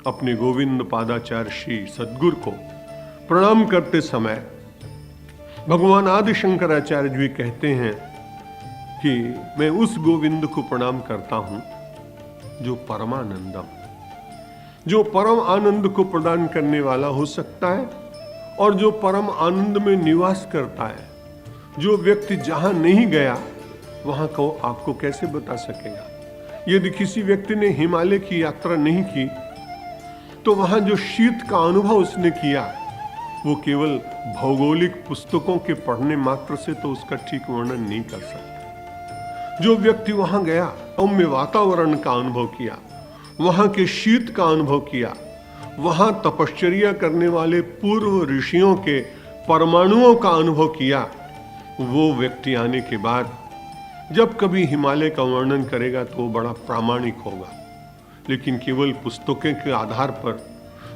अपने गोविंद पादाचार्य श्री सद्गुरु को प्रणाम करते समय भगवान आदि शंकराचार्य जी कहते हैं कि मैं उस गोविंद को प्रणाम करता हूं जो परमानंदम, जो परम आनंद को प्रदान करने वाला हो सकता है और जो परम आनंद में निवास करता है। जो व्यक्ति जहां नहीं गया वहां को आपको कैसे बता सकेगा। यदि किसी व्यक्ति ने हिमालय की यात्रा नहीं की तो वहां जो शीत का अनुभव उसने किया वो केवल भौगोलिक पुस्तकों के पढ़ने मात्र से तो उसका ठीक वर्णन नहीं कर सकता। जो व्यक्ति वहां गया, सौम्य वातावरण का अनुभव किया, वहां के शीत का अनुभव किया, वहां तपश्चर्या करने वाले पूर्व ऋषियों के परमाणुओं का अनुभव किया, वो व्यक्ति आने के बाद जब कभी हिमालय का वर्णन करेगा तो वो बड़ा प्रामाणिक होगा। लेकिन केवल पुस्तकों के आधार पर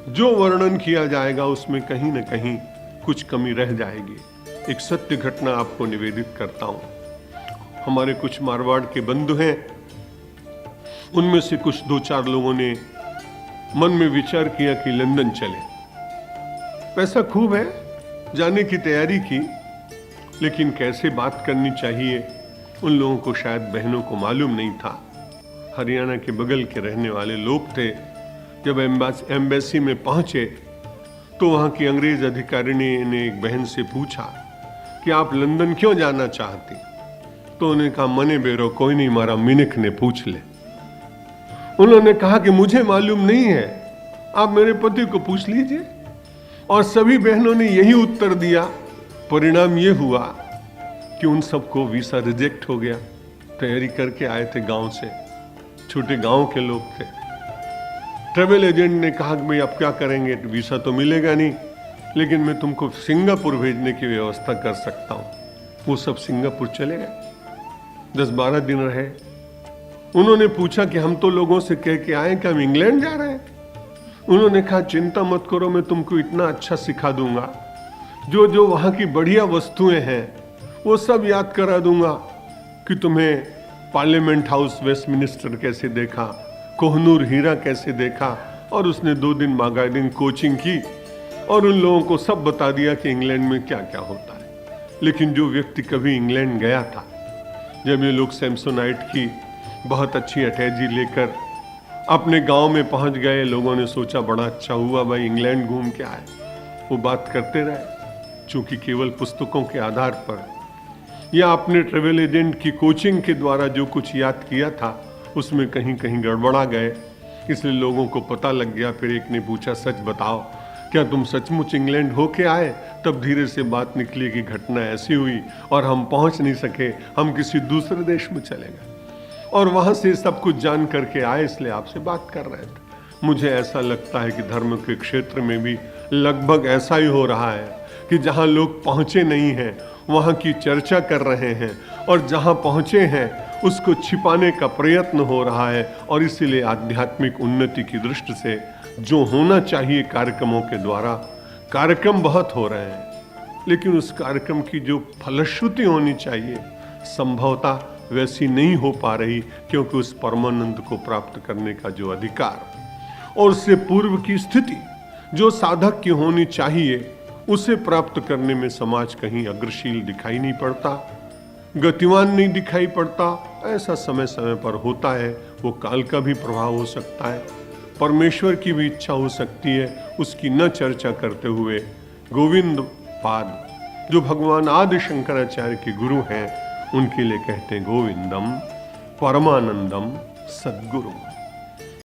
जो वर्णन किया जाएगा उसमें कहीं न कहीं कुछ कमी रह जाएगी। एक सत्य घटना आपको निवेदित करता हूं। हमारे कुछ मारवाड़ के बंधु हैं, उनमें से कुछ 2-4 लोगों ने मन में विचार किया कि लंदन चले। पैसा खूब है, जाने की तैयारी की, लेकिन कैसे बात करनी चाहिए उन लोगों को शायद बहनों को मालूम नहीं था। हरियाणा के बगल के रहने वाले लोग थे। जब एम्बेसी में पहुंचे तो वहां की अंग्रेज अधिकारिणी ने एक बहन से पूछा कि आप लंदन क्यों जाना चाहती। तो उन्होंने कहा मने बेरो कोई नहीं, मारा मिनिक ने पूछ ले। उन्होंने कहा कि मुझे मालूम नहीं है, आप मेरे पति को पूछ लीजिए। और सभी बहनों ने यही उत्तर दिया। परिणाम ये हुआ कि उन सबको वीसा रिजेक्ट हो गया। तैयारी करके आए थे गांव से, छोटे गांव के लोग थे। ट्रेवल एजेंट ने कहा कि भाई अब क्या करेंगे, वीसा तो मिलेगा नहीं, लेकिन मैं तुमको सिंगापुर भेजने की व्यवस्था कर सकता हूं। वो सब सिंगापुर चले गए, 10-12 दिन रहे। उन्होंने पूछा कि हम तो लोगों से कह के आए कि हम इंग्लैंड जा रहे हैं। उन्होंने कहा चिंता मत करो, मैं तुमको इतना अच्छा सिखा दूंगा, जो जो वहां की बढ़िया वस्तुएं हैं वो सब याद करा दूंगा कि तुम्हें पार्लियामेंट हाउस वेस्टमिनिस्टर कैसे देखा, कोहनूर हीरा कैसे देखा। और उसने 2 दिन बाकायदे कोचिंग की और उन लोगों को सब बता दिया कि इंग्लैंड में क्या क्या होता है। लेकिन जो व्यक्ति कभी इंग्लैंड गया था, जब ये लोग सैमसोनाइट की बहुत अच्छी अटैची लेकर अपने गांव में पहुंच गए, लोगों ने सोचा बड़ा अच्छा हुआ भाई इंग्लैंड घूम के आए। वो बात करते रहे, चूंकि केवल पुस्तकों के आधार पर या अपने ट्रेवल एजेंट की कोचिंग के द्वारा जो कुछ याद किया था उसमें कहीं कहीं गड़बड़ा गए। इसलिए लोगों को पता लग गया। फिर एक ने पूछा सच बताओ, क्या तुम सचमुच इंग्लैंड होके आए? तब धीरे से बात निकली कि घटना ऐसी हुई और हम पहुंच नहीं सके, हम किसी दूसरे देश में चले गए और वहां से सब कुछ जान करके आए, इसलिए आपसे बात कर रहे थे। मुझे ऐसा लगता है कि धर्म के क्षेत्र में भी लगभग ऐसा ही हो रहा है कि जहां लोग पहुंचे नहीं हैं वहां की चर्चा कर रहे हैं और जहां पहुंचे हैं उसको छिपाने का प्रयत्न हो रहा है। और इसीलिए आध्यात्मिक उन्नति की दृष्टि से जो होना चाहिए कार्यक्रमों के द्वारा, कार्यक्रम बहुत हो रहे हैं, लेकिन उस कार्यक्रम की जो फलश्रुति होनी चाहिए संभवतः वैसी नहीं हो पा रही, क्योंकि उस परमानंद को प्राप्त करने का जो अधिकार और उससे पूर्व की स्थिति जो साधक की होनी चाहिए उसे प्राप्त करने में समाज कहीं अग्रशील दिखाई नहीं पड़ता, गतिवान नहीं दिखाई पड़ता। ऐसा समय समय पर होता है, वो काल का भी प्रभाव हो सकता है, परमेश्वर की भी इच्छा हो सकती है। उसकी न चर्चा करते हुए गोविंद पाद जो भगवान आदि शंकराचार्य के गुरु हैं उनके लिए कहते हैं गोविंदम परमानंदम सद्गुरु।